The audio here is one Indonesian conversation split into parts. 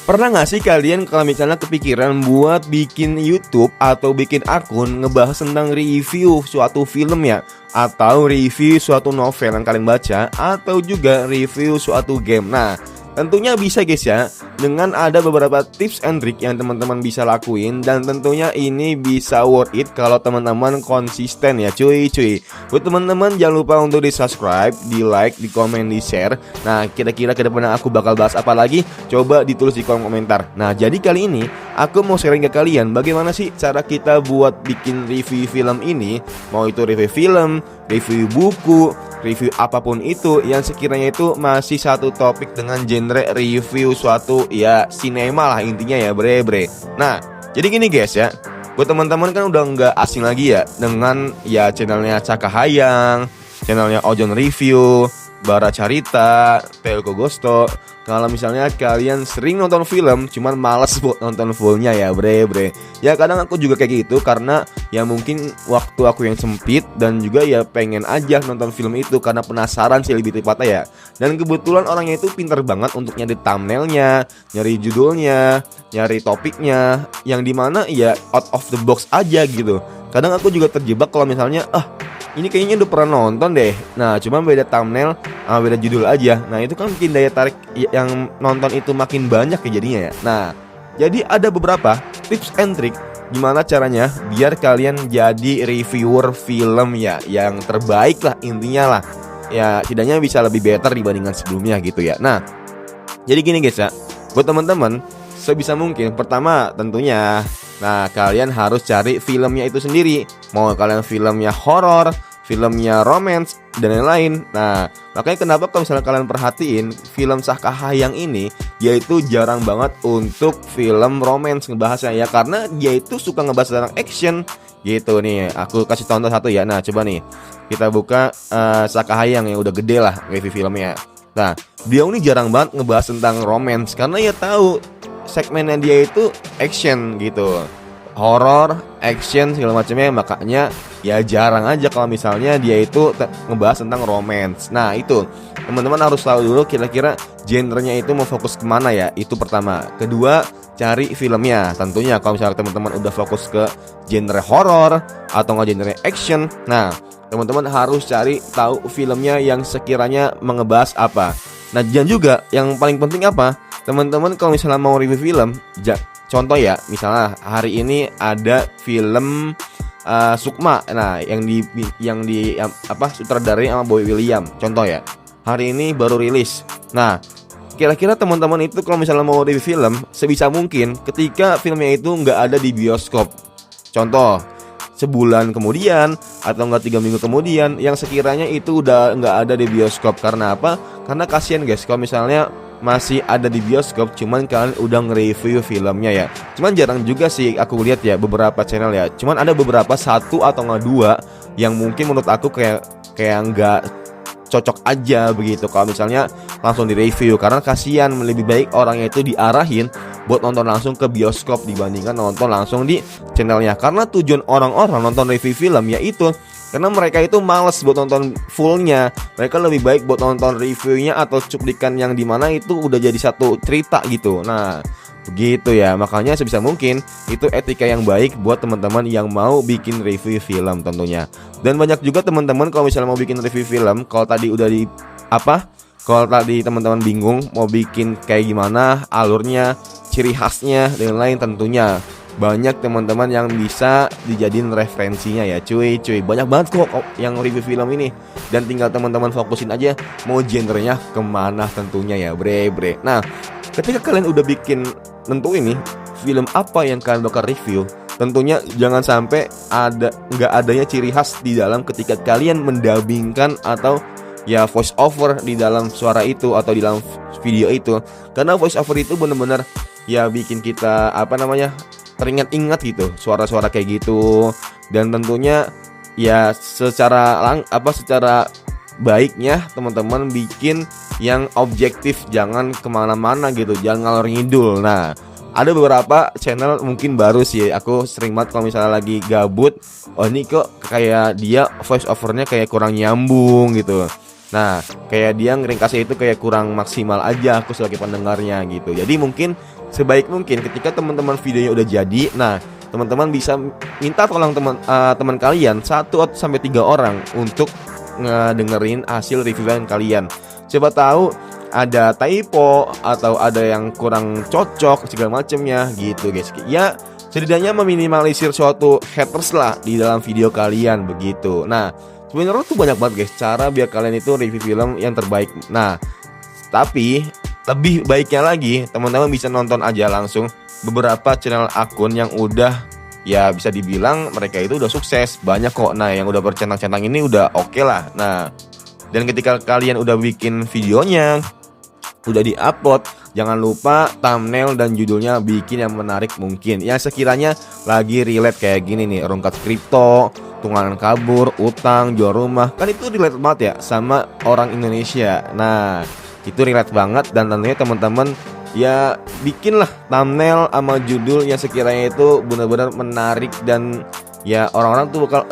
Pernah gak sih kalian kalau misalnya kepikiran buat bikin YouTube atau bikin akun ngebahas tentang review suatu film ya, atau review suatu novel yang kalian baca, atau juga review suatu game. Nah, tentunya bisa guys ya, dengan ada beberapa tips and trick yang teman-teman bisa lakuin. Dan tentunya ini bisa worth it kalau teman-teman konsisten ya cuy. Buat teman-teman jangan lupa untuk di subscribe, di like, di komen, di share. Nah kira-kira ke depan aku bakal bahas apa lagi, coba ditulis di kolom komentar. Nah jadi kali ini aku mau sharing ke kalian bagaimana sih cara kita buat bikin review film ini. Mau itu review film, review buku, review apapun itu yang sekiranya itu masih satu topik dengan genre review suatu ya sinema lah intinya ya bre. Nah jadi gini guys ya, buat teman-teman kan udah nggak asing lagi ya dengan ya channelnya Caka Hayang, channelnya Ojon Review, Bara Carita, Telko Gosto. Kalau misalnya kalian sering nonton film cuman males buat nonton fullnya ya bre. Ya kadang aku juga kayak gitu karena ya mungkin waktu aku yang sempit dan juga ya pengen aja nonton film itu karena penasaran sih lebih tepatnya ya. Dan kebetulan orangnya itu pinter banget untuk nyari thumbnailnya, nyari judulnya, nyari topiknya, yang dimana ya out of the box aja gitu. Kadang aku juga terjebak kalau misalnya ini kayaknya udah pernah nonton deh. Nah cuma beda thumbnail, beda judul aja. Nah itu kan bikin daya tarik yang nonton itu makin banyak ya jadinya ya. Nah jadi ada beberapa tips and trick gimana caranya biar kalian jadi reviewer film ya yang terbaik lah intinya lah. Ya setidaknya bisa lebih better dibandingkan sebelumnya gitu ya. Nah jadi gini guys ya, buat teman-teman sebisa mungkin pertama tentunya, nah kalian harus cari filmnya itu sendiri. Mau kalian filmnya horor, filmnya romance dan lain-lain. Nah makanya kenapa kalau misalnya kalian perhatiin film Caka Hayang ini, dia itu jarang banget untuk film romance ngebahasnya ya, karena dia itu suka ngebahas tentang action gitu nih. Aku kasih contoh satu ya. Nah coba nih kita buka Caka Hayang yang udah gede lah review filmnya. Nah dia ini jarang banget ngebahas tentang romance karena ya tahu segmennya dia itu action gitu, horror, action segala macamnya. Makanya ya jarang aja kalau misalnya dia itu ngebahas tentang romance. Nah itu teman-teman harus tahu dulu kira-kira genrenya itu mau fokus kemana ya. Itu pertama. Kedua, cari filmnya. Tentunya kalau misalnya teman-teman udah fokus ke genre horror atau nggak genre action, nah teman-teman harus cari tahu filmnya yang sekiranya mengebahas apa. Nah dan juga yang paling penting apa, teman-teman kalau misalnya mau review film, contoh ya, misalnya hari ini ada film Sukma, nah yang di sutradarai sama Boy William, contoh ya, hari ini baru rilis. Nah kira-kira teman-teman itu kalau misalnya mau review film, sebisa mungkin ketika filmnya itu nggak ada di bioskop, contoh sebulan kemudian atau enggak 3 minggu kemudian, yang sekiranya itu udah nggak ada di bioskop. Karena apa? Karena kasihan guys kalau misalnya masih ada di bioskop cuman kalian udah nge-review filmnya ya. Cuman jarang juga sih aku lihat ya beberapa channel ya. Cuman ada beberapa, satu atau enggak dua yang mungkin menurut aku kayak nggak cocok aja begitu kalau misalnya langsung di-review, karena kasihan, lebih baik orangnya itu diarahin buat nonton langsung ke bioskop dibandingkan nonton langsung di channelnya. Karena tujuan orang-orang nonton review film yaitu karena mereka itu males buat nonton fullnya. Mereka lebih baik buat nonton reviewnya atau cuplikan yang dimana itu udah jadi satu cerita gitu. Nah begitu ya, makanya sebisa mungkin itu etika yang baik buat teman-teman yang mau bikin review film tentunya. Dan banyak juga teman-teman kalau misalnya mau bikin review film, kalau tadi udah kalau tadi teman-teman bingung mau bikin kayak gimana alurnya, ciri khasnya dan lain, tentunya banyak teman-teman yang bisa dijadiin referensinya ya cuy. Banyak banget kok yang review film ini, dan tinggal teman-teman fokusin aja mau genrenya kemana tentunya ya bre. Nah ketika kalian udah bikin tentu ini film apa yang kalian bakal review, tentunya jangan sampai nggak adanya ciri khas di dalam ketika kalian mendabingkan atau ya voice over di dalam suara itu atau di dalam video itu. Karena voice over itu benar-benar ya bikin kita teringat-ingat gitu suara-suara kayak gitu. Dan tentunya ya secara baiknya teman-teman bikin yang objektif, jangan kemana-mana gitu, jangan ngalor ngidul. Nah ada beberapa channel mungkin baru sih, aku sering banget kalau misalnya lagi gabut, oh ini kok kayak dia voice overnya kayak kurang nyambung gitu. Nah, kayak dia ngeringkasnya itu kayak kurang maksimal aja aku sebagai pendengarnya gitu. Jadi mungkin sebaik mungkin ketika teman-teman videonya udah jadi, nah teman-teman bisa minta tolong teman kalian 1 sampai 3 orang untuk ngedengerin hasil reviewan kalian. Coba tahu ada typo atau ada yang kurang cocok segala macamnya gitu guys. Ya setidaknya meminimalisir suatu haters lah di dalam video kalian begitu. Nah sebenarnya tuh banyak banget guys cara biar kalian itu review film yang terbaik. Nah tapi lebih baiknya lagi teman-teman bisa nonton aja langsung beberapa channel akun yang udah, ya bisa dibilang mereka itu udah sukses, banyak kok. Nah yang udah bercentang-centang ini udah oke lah. Nah dan ketika kalian udah bikin videonya, udah di-upload, jangan lupa thumbnail dan judulnya bikin yang menarik mungkin, yang sekiranya lagi relate kayak gini nih, rungkat kripto, tunggangan kabur, utang, jual rumah, kan itu relate banget ya sama orang Indonesia. Nah itu relate banget, dan tentunya teman-teman ya bikinlah thumbnail sama judul yang sekiranya itu benar-benar menarik, dan ya orang-orang tuh bakal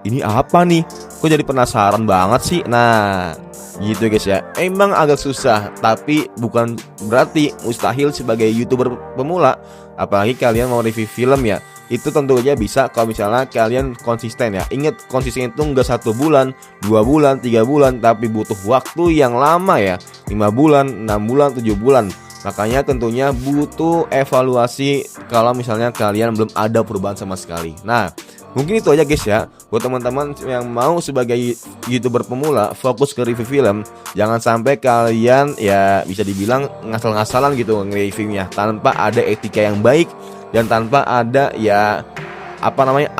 ini apa nih, kok jadi penasaran banget sih. Nah gitu guys ya, emang agak susah tapi bukan berarti mustahil sebagai YouTuber pemula. Apalagi kalian mau review film ya, itu tentu aja bisa kalau misalnya kalian konsisten ya. Ingat, konsisten itu nggak 1 bulan, 2 bulan, 3 bulan, tapi butuh waktu yang lama ya, 5 bulan, 6 bulan, 7 bulan. Makanya tentunya butuh evaluasi kalau misalnya kalian belum ada perubahan sama sekali. Nah mungkin itu aja guys ya, buat teman-teman yang mau sebagai YouTuber pemula fokus ke review film. Jangan sampai kalian ya bisa dibilang ngasal-ngasalan gitu nge-reviewnya tanpa ada etika yang baik dan tanpa ada ya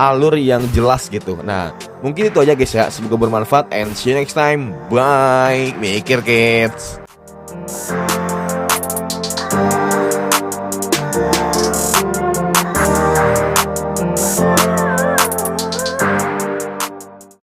alur yang jelas gitu. Nah mungkin itu aja guys ya, semoga bermanfaat and see you next time. Bye, mikir kids.